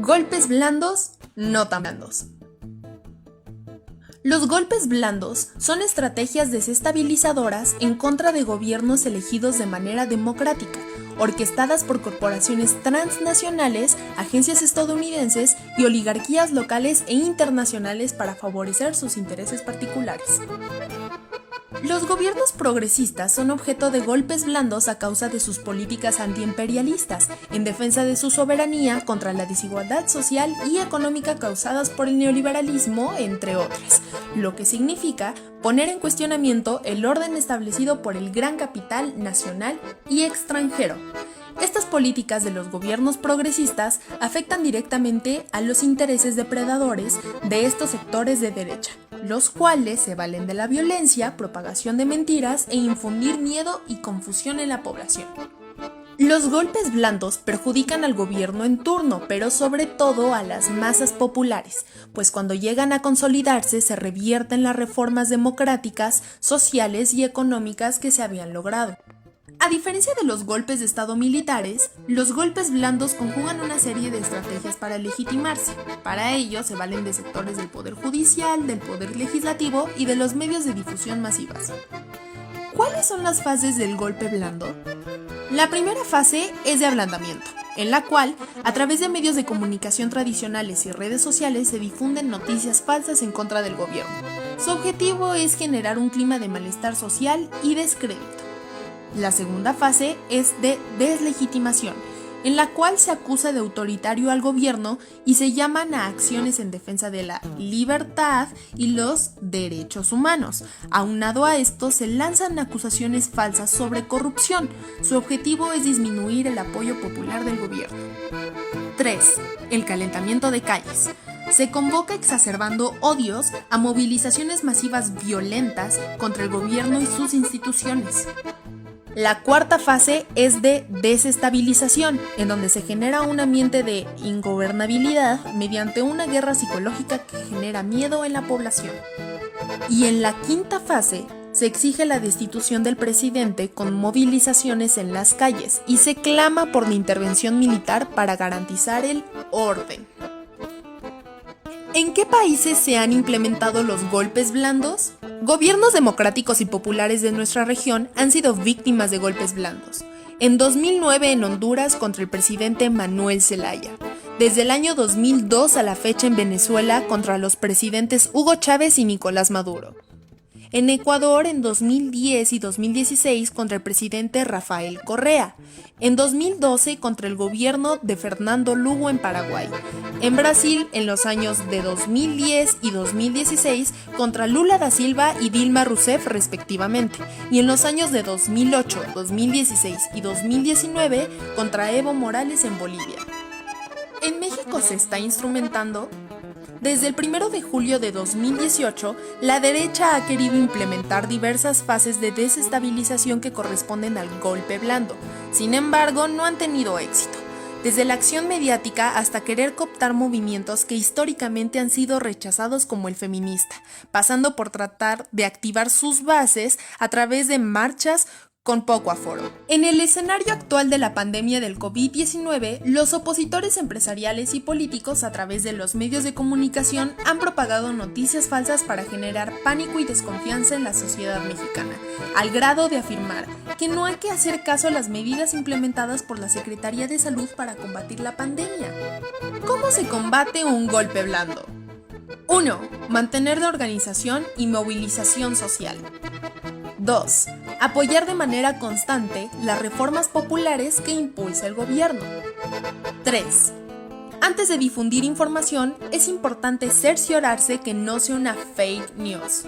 Golpes blandos, no tan blandos. Los golpes blandos son estrategias desestabilizadoras en contra de gobiernos elegidos de manera democrática, orquestadas por corporaciones transnacionales, agencias estadounidenses y oligarquías locales e internacionales para favorecer sus intereses particulares. Los gobiernos progresistas son objeto de golpes blandos a causa de sus políticas antiimperialistas, en defensa de su soberanía contra la desigualdad social y económica causadas por el neoliberalismo, entre otras, lo que significa poner en cuestionamiento el orden establecido por el gran capital nacional y extranjero. Estas políticas de los gobiernos progresistas afectan directamente a los intereses depredadores de estos sectores de derecha, los cuales se valen de la violencia, propagación de mentiras e infundir miedo y confusión en la población. Los golpes blandos perjudican al gobierno en turno, pero sobre todo a las masas populares, pues cuando llegan a consolidarse se revierten las reformas democráticas, sociales y económicas que se habían logrado. A diferencia de los golpes de estado militares, los golpes blandos conjugan una serie de estrategias para legitimarse. Para ello se valen de sectores del poder judicial, del poder legislativo y de los medios de difusión masivas. ¿Cuáles son las fases del golpe blando? La primera fase es de ablandamiento, en la cual, a través de medios de comunicación tradicionales y redes sociales se difunden noticias falsas en contra del gobierno. Su objetivo es generar un clima de malestar social y descrédito. La segunda fase es de deslegitimación, en la cual se acusa de autoritario al gobierno y se llaman a acciones en defensa de la libertad y los derechos humanos. Aunado a esto, se lanzan acusaciones falsas sobre corrupción. Su objetivo es disminuir el apoyo popular del gobierno. 3. El calentamiento de calles. Se convoca exacerbando odios a movilizaciones masivas violentas contra el gobierno y sus instituciones. La cuarta fase es de desestabilización, en donde se genera un ambiente de ingobernabilidad mediante una guerra psicológica que genera miedo en la población. Y en la quinta fase se exige la destitución del presidente con movilizaciones en las calles y se clama por la intervención militar para garantizar el orden. ¿En qué países se han implementado los golpes blandos? Gobiernos democráticos y populares de nuestra región han sido víctimas de golpes blandos. En 2009 en Honduras contra el presidente Manuel Zelaya. Desde el año 2002 a la fecha en Venezuela contra los presidentes Hugo Chávez y Nicolás Maduro. En Ecuador en 2010 y 2016 contra el presidente Rafael Correa. En 2012 contra el gobierno de Fernando Lugo en Paraguay. En Brasil en los años de 2010 y 2016 contra Lula da Silva y Dilma Rousseff respectivamente. Y en los años de 2008, 2016 y 2019 contra Evo Morales en Bolivia. En México se está instrumentando. Desde el 1 de julio de 2018, la derecha ha querido implementar diversas fases de desestabilización que corresponden al golpe blando. Sin embargo, no han tenido éxito. Desde la acción mediática hasta querer cooptar movimientos que históricamente han sido rechazados como el feminista, pasando por tratar de activar sus bases a través de marchas con poco aforo. En el escenario actual de la pandemia del COVID-19, los opositores empresariales y políticos a través de los medios de comunicación han propagado noticias falsas para generar pánico y desconfianza en la sociedad mexicana, al grado de afirmar que no hay que hacer caso a las medidas implementadas por la Secretaría de Salud para combatir la pandemia. ¿Cómo se combate un golpe blando? 1. Mantener la organización y movilización social. 2. Apoyar de manera constante las reformas populares que impulsa el gobierno. 3. Antes de difundir información, es importante cerciorarse que no sea una fake news.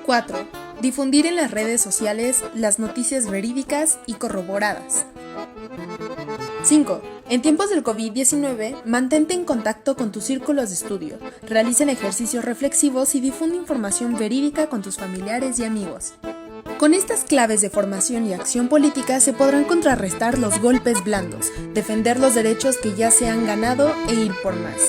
4. Difundir en las redes sociales las noticias verídicas y corroboradas. 5. En tiempos del COVID-19, mantente en contacto con tus círculos de estudio, realicen ejercicios reflexivos y difunde información verídica con tus familiares y amigos. Con estas claves de formación y acción política se podrán contrarrestar los golpes blandos, defender los derechos que ya se han ganado e ir por más.